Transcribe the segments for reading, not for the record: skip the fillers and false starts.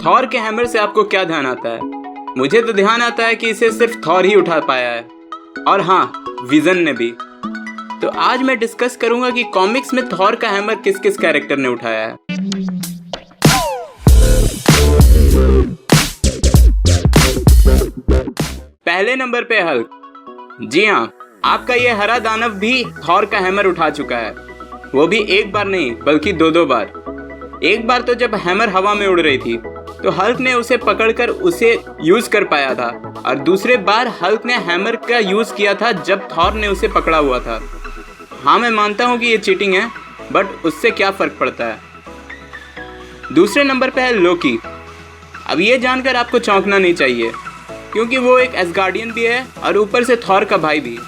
Thor के hammer से आपको क्या ध्यान आता है? मुझे तो ध्यान आता है कि इसे सिर्फ थॉर ही उठा पाया है, और हाँ, विजन ने भी। तो आज मैं डिस्कस करूंगा कि कॉमिक्स में थॉर का हैमर किस किस कैरेक्टर ने उठाया है। पहले नंबर पे हल्क। जी हाँ, आपका ये हरा दानव भी थॉर का हैमर उठा चुका है, वो भी एक बार नहीं बल्कि दो बार। एक बार तो जब हैमर हवा में उड़ रही थी तो हल्क ने उसे पकड़कर उसे यूज कर पाया था, और दूसरे बार हल्क ने हैमर का यूज किया था जब थॉर ने उसे पकड़ा हुआ था। हाँ, मैं मानता हूँ कि ये चीटिंग है, बट उससे क्या फर्क पड़ता है। दूसरे नंबर पे है लोकी। अब ये जानकर आपको चौंकना नहीं चाहिए, क्योंकि वो एक एसगार्डियन भी है और ऊपर से थॉर का भाई भी।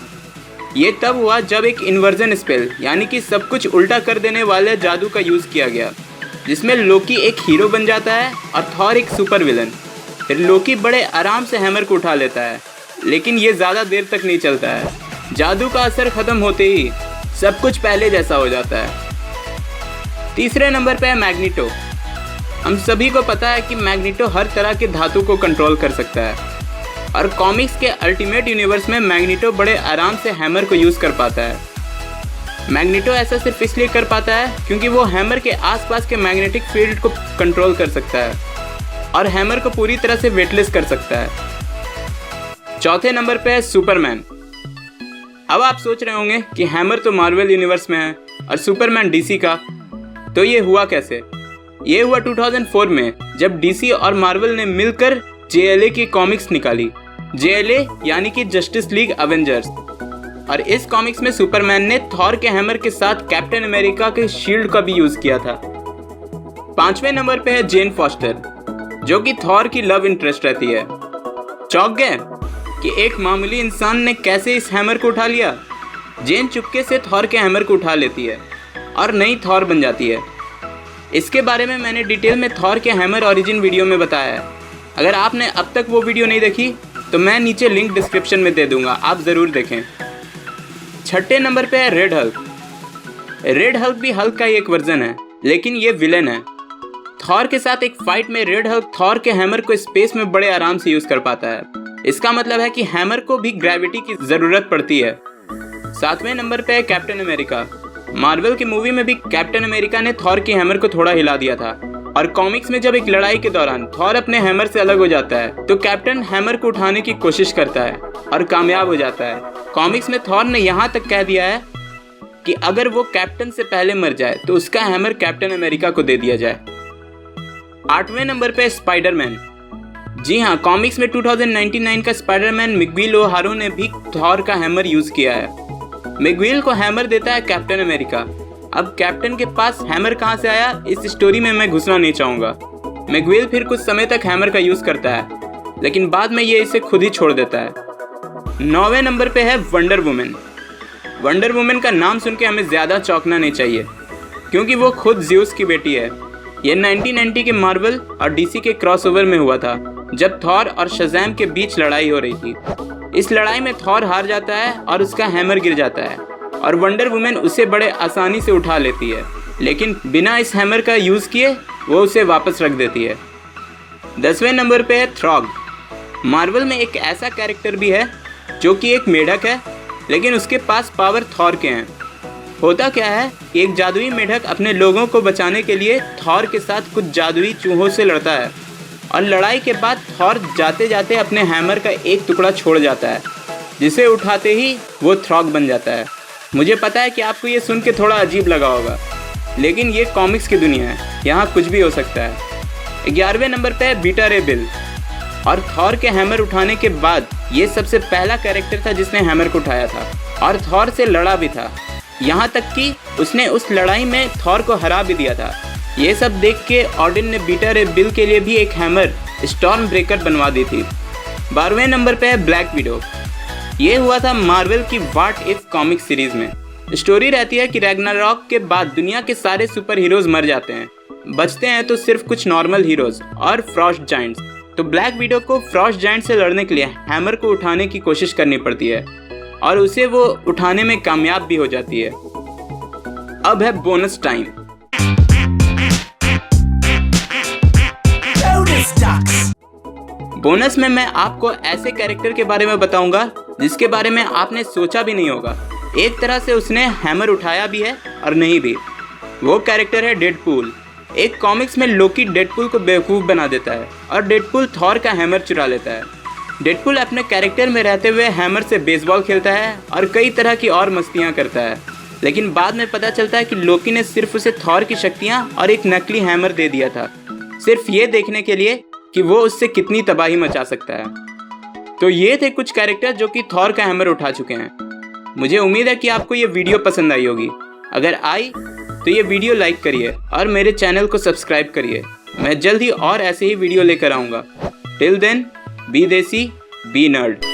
ये तब हुआ जब एक इन्वर्जन स्पेल, यानी कि सब कुछ उल्टा कर देने वाले जादू का यूज किया गया, जिसमें लोकी एक हीरो बन जाता है और थॉर एक सुपर विलन। फिर लोकी बड़े आराम से हैमर को उठा लेता है, लेकिन ये ज़्यादा देर तक नहीं चलता है। जादू का असर खत्म होते ही सब कुछ पहले जैसा हो जाता है। तीसरे नंबर पे है मैग्नीटो। हम सभी को पता है कि मैग्नीटो हर तरह के धातु को कंट्रोल कर सकता है, और कॉमिक्स के अल्टीमेट यूनिवर्स में मैग्नीटो बड़े आराम से हैमर को यूज़ कर पाता है। मैग्नीटो ऐसा सिर्फ इसलिए कर पाता है क्योंकि वो हैमर के आसपास के मैग्नेटिक फील्ड को कंट्रोल कर सकता है और हैमर को पूरी तरह से वेटलेस कर सकता है। चौथे नंबर पे है सुपरमैन। अब आप सोच रहे होंगे कि हैमर तो मार्वल यूनिवर्स में है और सुपरमैन डीसी का, तो ये हुआ कैसे? ये हुआ 2004 में, जब डीसी और मार्वल ने मिलकर JLA की कॉमिक्स निकाली। JLA यानी कि जस्टिस लीग एवेंजर्स। और इस कॉमिक्स में सुपरमैन ने थॉर के हैमर के साथ कैप्टन अमेरिका के शील्ड का भी यूज किया था। पांचवें नंबर पे है जेन फॉस्टर, जो कि थॉर की लव इंटरेस्ट रहती है। चौंक गए कि एक मामूली इंसान ने कैसे इस हैमर को उठा लिया? जेन चुपके से थॉर के हैमर को उठा लेती है और नई थॉर बन जाती है। इसके बारे में मैंने डिटेल में थॉर के हैमर ओरिजिन वीडियो में बताया है। अगर आपने अब तक वो वीडियो नहीं देखी तो मैं नीचे लिंक डिस्क्रिप्शन में दे दूंगा, आप ज़रूर देखें। छठे नंबर पे है रेड हल्क। रेड हल्क भी हल्क का ही एक वर्जन है, लेकिन ये विलेन है। थॉर के साथ एक फाइट में रेड हल्क थॉर के हैमर को स्पेस में बड़े आराम से यूज कर पाता है। इसका मतलब है कि हैमर को भी ग्रेविटी की जरूरत पड़ती है। सातवें नंबर पे है कैप्टन अमेरिका। मार्वल की मूवी में भी कैप्टन अमेरिका ने थॉर के हैमर को थोड़ा हिला दिया था, और कॉमिक्स में जब एक लड़ाई के दौरान थॉर अपने हैमर से अलग हो जाता है तो कैप्टन हैमर को उठाने की कोशिश करता है और कामयाब हो जाता है। कॉमिक्स में थॉर ने यहाँ तक कह दिया है कि अगर वो कैप्टन से पहले मर जाए तो उसका हैमर कैप्टन अमेरिका को दे दिया जाए। आठवें नंबर पे स्पाइडरमैन। जी हाँ, कॉमिक्स में 2099 का स्पाइडरमैन मिगुएल ओहारो ने भी थॉर का हैमर यूज किया है। मिगुएल को हैमर देता है कैप्टन अमेरिका। अब कैप्टन के पास हैमर कहाँ से आया, इस स्टोरी में मैं घुसना नहीं चाहूँगा। मिगुएल फिर कुछ समय तक हैमर का यूज करता है, लेकिन बाद में ये इसे खुद ही छोड़ देता है। 9वें नंबर पे है वंडर वुमन। वंडर वुमन का नाम सुन के हमें ज़्यादा चौंकना नहीं चाहिए, क्योंकि वो खुद ज़्यूस की बेटी है। ये 1990 के मार्वल और डीसी के क्रॉसओवर में हुआ था, जब थॉर और शज़ैम के बीच लड़ाई हो रही थी। इस लड़ाई में थॉर हार जाता है और उसका हैमर गिर जाता है, और वंडर वुमन उसे बड़े आसानी से उठा लेती है, लेकिन बिना इस हैमर का यूज़ किए वो उसे वापस रख देती है। 10वें नंबर पे है थ्रॉग। मार्वल में एक ऐसा कैरेक्टर भी है जो कि एक मेढक है, लेकिन उसके पास पावर थॉर के हैं। होता क्या है कि एक जादुई मेढक अपने लोगों को बचाने के लिए थॉर के साथ कुछ जादुई चूहों से लड़ता है, और लड़ाई के बाद थॉर जाते जाते अपने हैमर का एक टुकड़ा छोड़ जाता है, जिसे उठाते ही वो थ्रॉग बन जाता है। मुझे पता है कि आपको ये सुन के थोड़ा अजीब लगा होगा, लेकिन ये कॉमिक्स की दुनिया है, यहाँ कुछ भी हो सकता है। 11वें नंबर पे है बीटा रे बिल। और थॉर के हैमर उठाने के बाद ये सबसे पहला कैरेक्टर था जिसने हैमर को उठाया था, और थॉर से लड़ा भी था। यहाँ तक कि उसने उस लड़ाई में थॉर को हरा भी दिया था। ये सब देख के ऑडिन ने बीटा रे बिल के लिए भी एक हैमर स्टॉर्म ब्रेकर बनवा दी थी। 12वें नंबर पे है ब्लैक विडो। ये हुआ था मार्वल की व्हाट इफ कॉमिक सीरीज में। स्टोरी रहती है कि रैग्नारॉक के बाद दुनिया के सारे सुपर हीरोज मर जाते हैं, बचते हैं तो सिर्फ कुछ नॉर्मल हीरोज और फ्रॉस्ट जायंट्स। तो ब्लैक विडो को फ्रॉस्ट जायंट से लड़ने के लिए हैमर को उठाने की कोशिश करनी पड़ती है, और उसे वो उठाने में कामयाब भी हो जाती है। अब है बोनस टाइम। बोनस में मैं आपको ऐसे कैरेक्टर के बारे में बताऊंगा जिसके बारे में आपने सोचा भी नहीं होगा। एक तरह से उसने हैमर उठाया भी है और नहीं भी। वो कैरेक्टर है डेडपूल। एक कॉमिक्स में लोकी डेडपूल को बेवकूफ़ बना देता है और डेडपूल थॉर का हैमर चुरा लेता है। डेडपूल अपने कैरेक्टर में रहते हुए हैमर से बेसबॉल खेलता है और कई तरह की और मस्तियाँ करता है, लेकिन बाद में पता चलता है कि लोकी ने सिर्फ उसे थॉर की शक्तियाँ और एक नकली हैमर दे दिया था, सिर्फ ये देखने के लिए कि वो उससे कितनी तबाही मचा सकता है। तो ये थे कुछ कैरेक्टर जो कि थॉर का हैमर उठा चुके हैं। मुझे उम्मीद है कि आपको ये वीडियो पसंद आई होगी। अगर आई तो ये वीडियो लाइक करिए और मेरे चैनल को सब्सक्राइब करिए। मैं जल्द ही और ऐसे ही वीडियो लेकर आऊँगा। टिल देन, बी देसी, बी नर्ड।